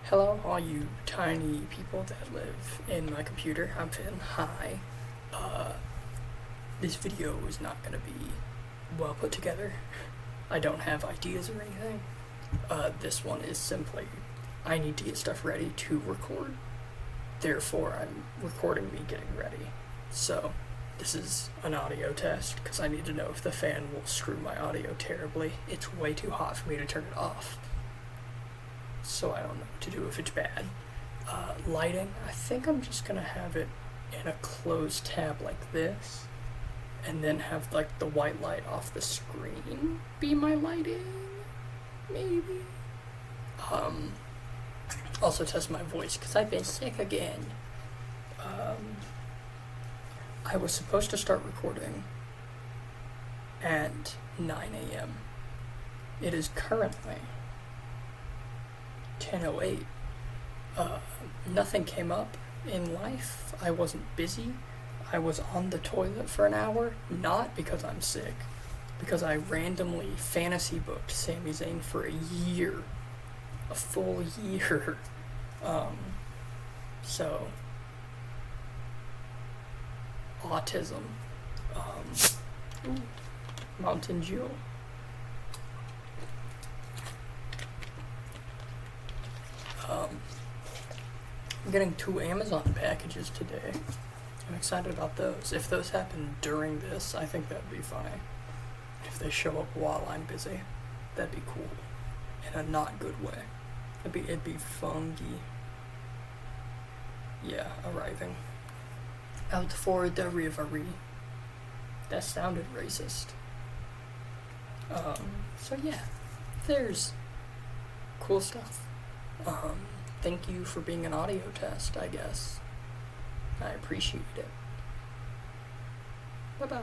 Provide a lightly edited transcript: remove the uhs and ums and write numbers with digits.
Hello, all you tiny people that live in my computer. I'm Finn. Hi. This video is not gonna be well put together. I don't have ideas or anything. This one is simply, I need to get stuff ready to record. Therefore, I'm recording me getting ready. So, this is an audio test, because I need to know if the fan will screw my audio terribly. It's way too hot for me to turn it off. So I don't know what to do if it's bad. Lighting, I think I'm just gonna have it in a closed tab like this, and then have like the white light off the screen be my lighting, maybe. Also test my voice, because I've been sick again. I was supposed to start recording at 9 a.m. It is currently 10:08. Nothing came up in life. I wasn't busy. I was on the toilet for an hour, not because I'm sick, because I randomly fantasy booked Sami Zayn for a year. A full year. So, autism. Mountain Dew. I'm getting 2 Amazon packages today. I'm excited about those. If those happen during this, I think that'd be funny. If they show up while I'm busy, that'd be cool. In a not good way. It'd be funky. Yeah, arriving. Out for delivery. That sounded racist. So yeah, there's cool stuff. Thank you for being an audio test, I guess. I appreciate it. Bye-bye.